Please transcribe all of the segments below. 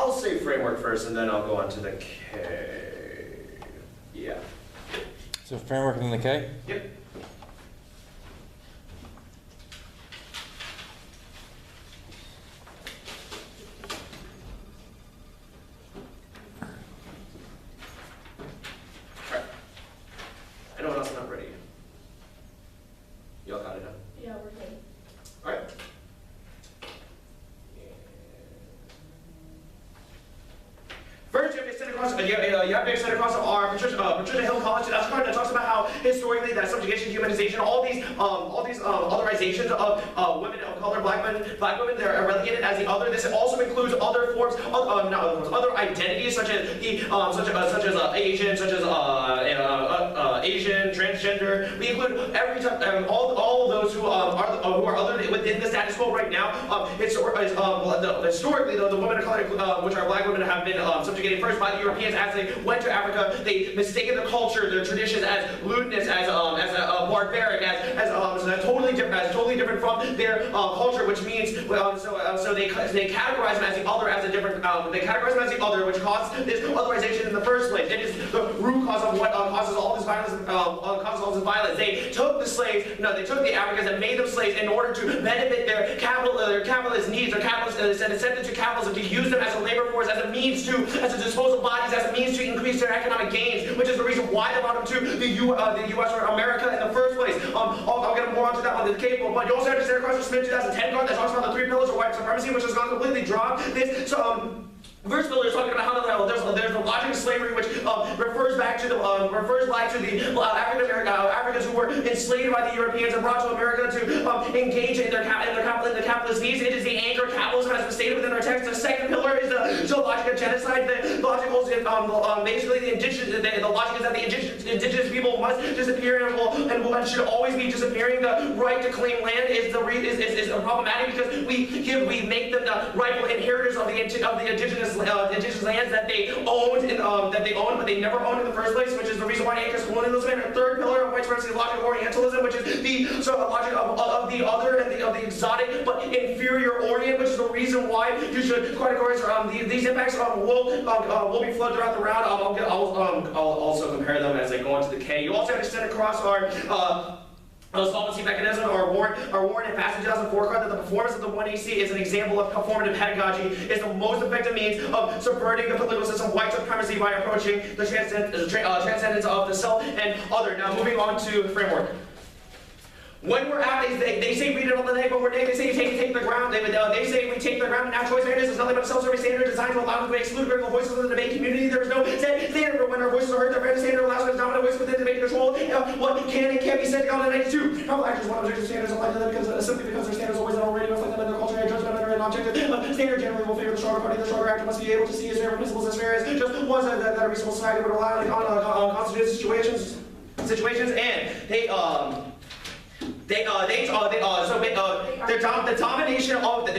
I'll say framework first, and then I'll go on to the K. Yeah. So framework and then the K? Yep. Alright. Anyone else not ready? Y'all got it, huh? Yeah, we're good. Alright. First, you have to extend across our Patricia Hill College. That's a card that talks about how historically that subjugation, humanization, all these otherizations of women of color, black women, they're relegated as the other. This also includes other forms, other identities such as Asian, Asian, transgender. We include every time all those who are other within the status quo right now. Historically, though, the women of color, which are black women, have been subjugated first by the Europeans as they went to Africa. They mistaken the culture, their traditions as lewdness, as barbaric, as totally different from their culture, which means so they categorize them as the other, as a different. They categorize them as the other, which caused this otherization in the first place. It is the root cause of what causes all this violence. They took the slaves. No, they took the Africans and made them slaves in order to benefit their capitalist needs, their capitalist incentive to capitalism, to use them as a labor force, as a means to dispose of bodies, as a means to increase their economic gains, which is the reason why they brought them to the U.S. or America in the first place. I'll get more onto that on the cable, but you also have to stand across the Smith 2010 card that talks about the 3 pillars of white supremacy, which has gone completely dropped. First pillar is talking about how there's the logic of slavery, which refers back to the Africans who were enslaved by the Europeans and brought to America to engage in their capitalist needs. It is the anchor capitalism as stated within our text. The second pillar is the logic of genocide. The logic is basically the logic is that the indigenous people must disappear and should always be disappearing. The right to claim land is problematic because we make them the rightful inheritors of the indigenous lands that they owned, but they never owned in the first place, which is the reason why anchors colonialism. And the third pillar of white supremacy is the logic of Orientalism, which is the logic of the other and of the exotic but inferior Orient, which is the reason why you should categorize these impacts will be flooded throughout the round. I'll also compare them as I go into the K. You also have to extend across our solvency mechanism, our warrant and passage 2004 card that the performance of the 1AC is an example of performative pedagogy, is the most effective means of subverting the political system, white supremacy, by approaching the transcendence of the self and other. Now moving on to framework. When we're out, they say read it on the day, but they say take the ground. They say we take the ground. Now choice fairness is nothing but a self-serving standard designed to allow them to exclude critical voices of the debate community. There is no standard for when our voices are heard. The fairness standard allows us to dominate voice within debate control. What can and can't be said on the 92. How actors want objective standards apply to them simply because their standards always already reflect them in their culture and judgment under an objective standard generally will favor the stronger party. The stronger actor must be able to see his fair principles as fair as just ones that a reasonable society would rely on constituted situations, and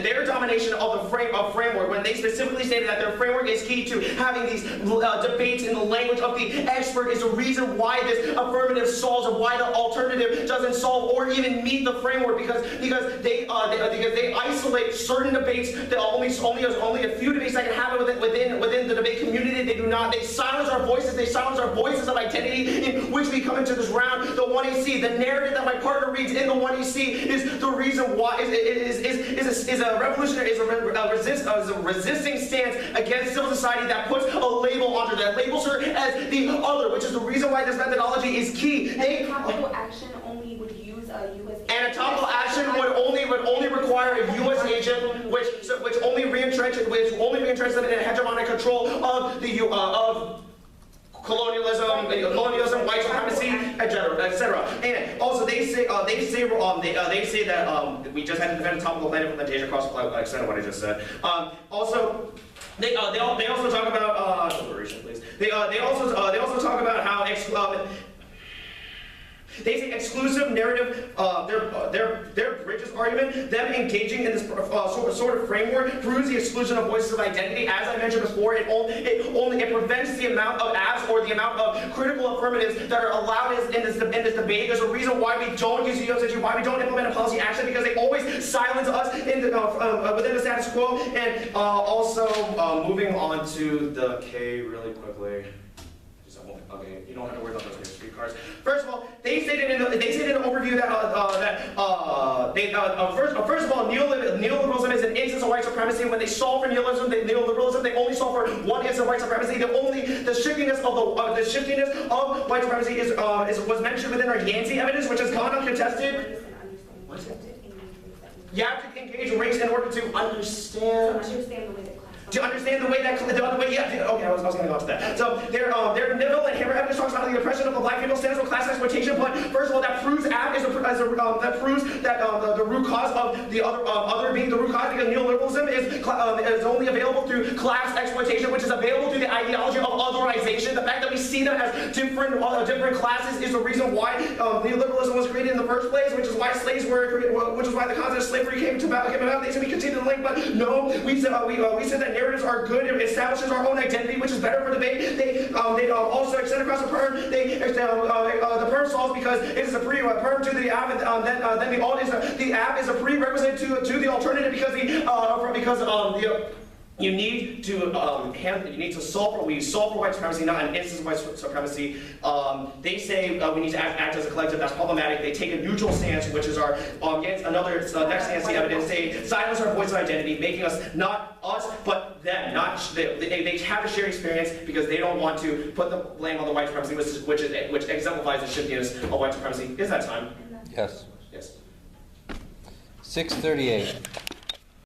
their domination of the framework, when they specifically stated that their framework is key to having these debates in the language of the expert, is the reason why this affirmative solves and why the alternative doesn't solve or even meet the framework, because they isolate certain debates that only a few debates that can happen within the debate community. They silence our voices. They silence our voices of identity in which we come into this round. The 1AC, the narrative that my partner reads in the 1AC is the reason why is a revolutionary, is a resisting stance against civil society that puts a label onto that, labels her as the other, which is the reason why this methodology is key. Anatomical action only would use a U.S. Anatomical action would only require a U.S. agent, which only re-entrenches them in a hegemonic control of colonialism, white supremacy, etc. And also they say that we just had to defend a topical land implementation across the extent of what I just said. Also. They also talk about please. They also talk about how They say exclusive narrative, their bridges argument, them engaging in this sort of framework proves the exclusion of voices of identity. As I mentioned before, it prevents the amount of abs or the amount of critical affirmatives that are allowed in this debate. There's a reason why we don't use USIG, why we don't implement a policy action, because they always silence us in within the status quo. And also, moving on to the K really quickly. Okay, you don't have to worry about those streetcars. First of all, they stated in an overview that first of all, neoliberalism is an instance of white supremacy. When they solve for neoliberalism, they only solve for one instance of white supremacy. The shiftiness of white supremacy was mentioned within our Yancey evidence, which is gone uncontested. You have to engage race in order to understand. To understand the way that okay, I was going to go to that. So their nibble and hammer evidence talks about the oppression of the black people stands for class exploitation. But first of all, that proves that proves that the root cause of the other being the root cause, because neoliberalism is only available through class exploitation, which is available through the ideology of otherization. The fact that we see them as different classes is the reason why neoliberalism was created in the first place, which is why slaves were created, which is why the concept of slavery came about. They said we continue to link, but no, we said that narratives are good. It establishes our own identity, which is better for debate. They also extend across the perm. The perm solves because it is a perm to the app, and then the alt is the app is a prerequisite to the alternative because you need to solve for white supremacy, not an instance of white supremacy. They say we need to act as a collective. That's problematic. They take a neutral stance, which is our another next Nancy evidence. They silence our voice of identity, making us not us but them. They have a shared experience because they don't want to put the blame on the white supremacy, which exemplifies the shiftiness of white supremacy. Is that time? Yes. Yes. 638.